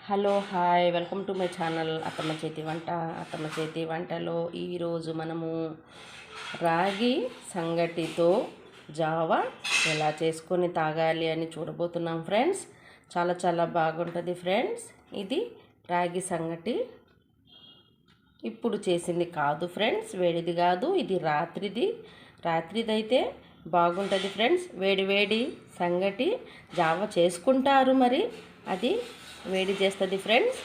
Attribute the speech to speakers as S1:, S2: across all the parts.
S1: Hello hi welcome to my channel అత్తమ్మ చేతి వంట. అత్తమ్మ చేతి వంటలో ఈరోజు మనము రాగి సంగటితో జావా ఎలా చేసుకొని తాగాలి అని చూడబోతున్నాం ఫ్రెండ్స్. చాలా చాలా బాగుంటుంది ఫ్రెండ్స్. ఇది రాగి సంగటి ఇప్పుడు చేసింది కాదు ఫ్రెండ్స్, వేడిది కాదు, ఇది రాత్రిదైతే బాగుంటుంది ఫ్రెండ్స్. వేడి వేడి సంగటి జావ చేసుకుంటారు, మరి అది వేడి చేస్తుంది ఫ్రెండ్స్.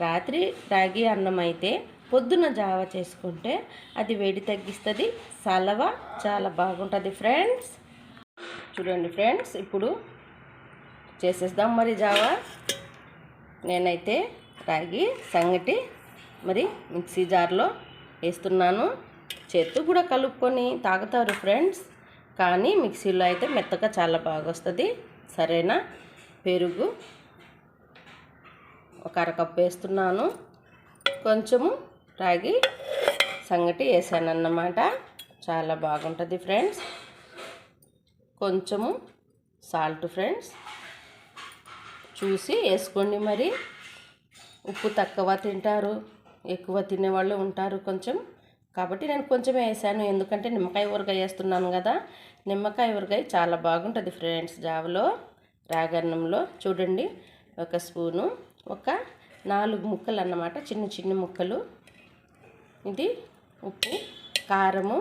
S1: రాత్రి రాగి అన్నం అయితే పొద్దున జావ చేసుకుంటే అది వేడి తగ్గిస్తుంది, సలవ చాలా బాగుంటుంది ఫ్రెండ్స్. చూడండి ఫ్రెండ్స్, ఇప్పుడు చేసేద్దాం మరి జావ. నేనైతే రాగి సంగటి మరి మిక్సీ జార్లో వేస్తున్నాను. చేత్తు కూడా కలుపుకొని తాగుతారు ఫ్రెండ్స్, కానీ మిక్సీలో అయితే మెత్తగా చాలా బాగా వస్తుంది. సరేనా? పెరుగు ఒక అరకప్పు వేస్తున్నాను. కొంచెము రాగి సంగటి వేసాను అన్నమాట. చాలా బాగుంటుంది ఫ్రెండ్స్. కొంచెము సాల్ట్ ఫ్రెండ్స్, చూసి వేసుకోండి. మరి ఉప్పు తక్కువ తింటారు, ఎక్కువ తినేవాళ్ళు ఉంటారు కొంచెం, కాబట్టి నేను కొంచెమే వేసాను. ఎందుకంటే నిమ్మకాయ ఊరగాయ వేస్తున్నాను కదా. నిమ్మకాయ ఊరగాయ చాలా బాగుంటుంది ఫ్రెండ్స్ జావలో, రాగన్నంలో. చూడండి, ఒక స్పూను, ఒక 4 ముక్కలు అన్నమాట, చిన్న చిన్న ముక్కలు. ఇది ఉప్పు, కారము,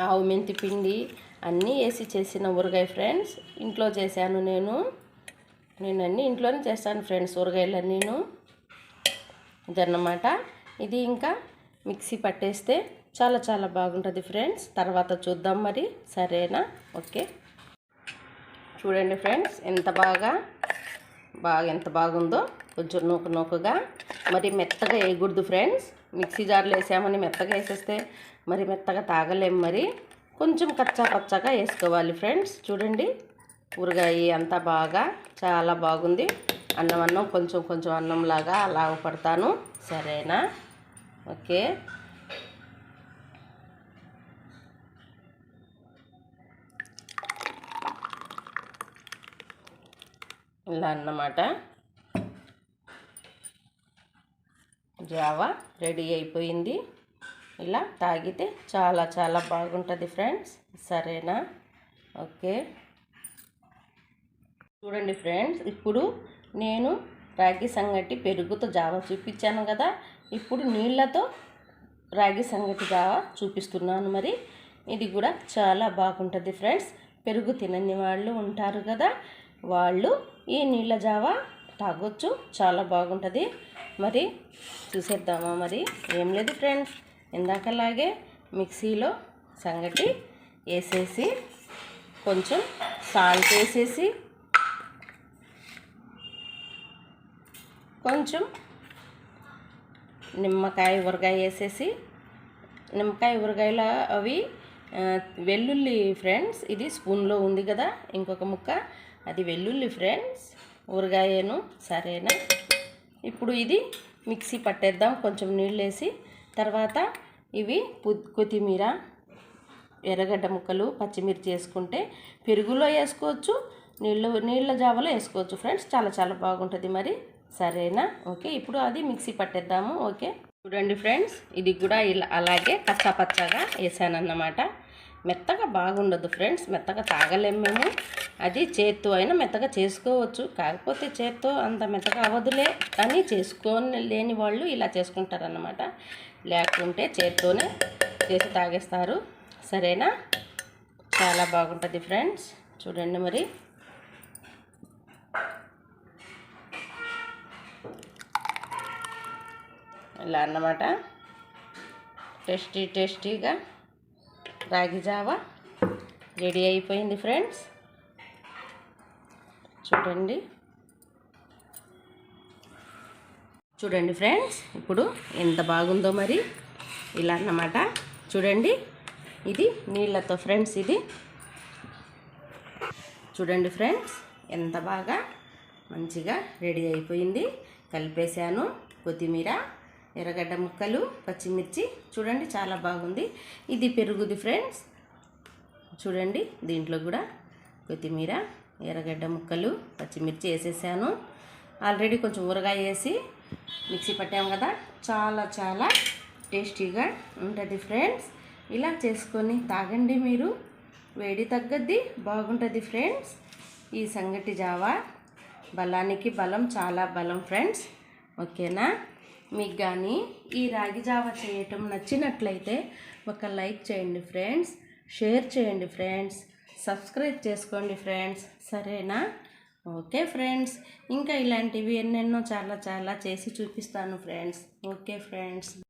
S1: ఆవు మెంతి పిండి అన్నీ వేసి చేసిన ఊరగాయ ఫ్రెండ్స్. ఇంట్లో చేశాను నేను అన్నీ ఇంట్లోనే చేస్తాను ఫ్రెండ్స్, ఊరగాయలన్నీను. ఇదన్నమాట. ఇది ఇంకా మిక్సీ పట్టేస్తే చాలా చాలా బాగుంటుంది ఫ్రెండ్స్. తర్వాత చూద్దాం మరి, సరేనా? ఓకే. చూడండి ఫ్రెండ్స్, ఎంత బాగుందో. కొంచెం నూకగా, మరి మెత్తగా వేయకూడదు ఫ్రెండ్స్. మిక్సీ జార్లో వేసామని మెత్తగా వేసేస్తే మరి మెత్తగా తాగలేము. మరి కొంచెం కచ్చా పచ్చగా వేసుకోవాలి ఫ్రెండ్స్. చూడండి, ఊరగాయ అంతా చాలా బాగుంది. అన్నం కొంచెం అన్నంలాగా అలా పడతాను. సరేనా? ఓకే. ఇలా అన్నమాట. జావా రెడీ అయిపోయింది. ఇలా తాగితే చాలా చాలా బాగుంటుంది ఫ్రెండ్స్. సరేనా? ఓకే. చూడండి ఫ్రెండ్స్, ఇప్పుడు నేను రాగి సంగటి పెరుగుతో జావా చూపించాను కదా. ఇప్పుడు నీళ్ళతో రాగి సంగటి జావా చూపిస్తున్నాను. మరి ఇది కూడా చాలా బాగుంటుంది ఫ్రెండ్స్. పెరుగు తినని వాళ్ళు ఉంటారు కదా, వాళ్ళు ఈ నీళ్ళ జావా తాగొచ్చు, చాలా బాగుంటుంది. మరి చూసేద్దామా? మరి ఏం లేదు ఫ్రెండ్స్, ఇందాకలాగే మిక్సీలో సంగటి వేసేసి కొంచెం సాల్ట్ వేసేసి కొంచెం నిమ్మకాయ ఊరగాయ వేసేసి, నిమ్మకాయ ఊరగాయలో అవి వెల్లుల్లి ఫ్రెండ్స్, ఇది స్పూన్లో ఉంది కదా, ఇంకొక ముక్క అది వెల్లుల్లి ఫ్రెండ్స్, ఊరగాయను. సరేనా? ఇప్పుడు ఇది మిక్సీ పట్టేద్దాం కొంచెం నీళ్ళు వేసి. తర్వాత ఇవి కొత్తిమీర, ఎర్రగడ్డ ముక్కలు, పచ్చిమిర్చి వేసుకుంటే పెరుగులో వేసుకోవచ్చు, నీళ్ళ జావలో వేసుకోవచ్చు ఫ్రెండ్స్. చాలా చాలా బాగుంటుంది మరి. సరేనా? ఓకే. ఇప్పుడు అది మిక్సీ పట్టేద్దాము. ఓకే. చూడండి ఫ్రెండ్స్, ఇది కూడా ఇలా అలాగే కచ్చా పచ్చగా వేసానన్నమాట. మెత్తగా బాగుండదు ఫ్రెండ్స్, మెత్తగా తాగలేము మేము. అది చేత్తో అయినా మెత్తగా చేసుకోవచ్చు, కాకపోతే చేత్తో అంత మెత్తగా అవ్వదులే, కానీ లేని వాళ్ళు ఇలా చేసుకుంటారన్నమాట. లేకుంటే చేత్తోనే చేసి తాగేస్తారు. సరేనా? చాలా బాగుంటుంది ఫ్రెండ్స్. చూడండి మరి. ఇలా అన్నమాట. టేస్టీగా రాగి జావా రెడీ అయిపోయింది ఫ్రెండ్స్. చూడండి ఫ్రెండ్స్, ఇప్పుడు ఎంత బాగుందో మరి. ఇలా అన్నమాట. చూడండి, ఇది నీళ్ళతో ఫ్రెండ్స్. ఇది చూడండి ఫ్రెండ్స్, ఎంత మంచిగా రెడీ అయిపోయింది. కలిపేశాను కొత్తిమీర, ఎర్రగడ్డ ముక్కలు, పచ్చిమిర్చి. చూడండి, చాలా బాగుంది. ఇది పెరుగుది ఫ్రెండ్స్. చూడండి, దీంట్లో కూడా కొత్తిమీర, ఎర్రగడ్డ ముక్కలు, పచ్చిమిర్చి వేసేసాను. ఆల్రెడీ కొంచెం ఊరగాయ వేసి మిక్సీ పట్టాము కదా, చాలా చాలా టేస్టీగా ఉంటుంది ఫ్రెండ్స్. ఇలా చేసుకొని తాగండి మీరు, వేడి తగ్గద్ది, బాగుంటుంది ఫ్రెండ్స్. ఈ సంగటి జావా బలానికి బలం, చాలా బలం ఫ్రెండ్స్. ఓకేనా? మీకు కానీ ఈ రాగి జావా చేయటం నచ్చినట్లయితే ఒక లైక్ చేయండి ఫ్రెండ్స్, షేర్ చేయండి ఫ్రెండ్స్, సబ్స్క్రైబ్ చేసుకోండి ఫ్రెండ్స్. సరేనా? ఓకే ఫ్రెండ్స్, ఇంకా ఇలాంటివి ఎన్నెన్నో చాలా చాలా చేసి చూపిస్తాను ఫ్రెండ్స్. Okay friends.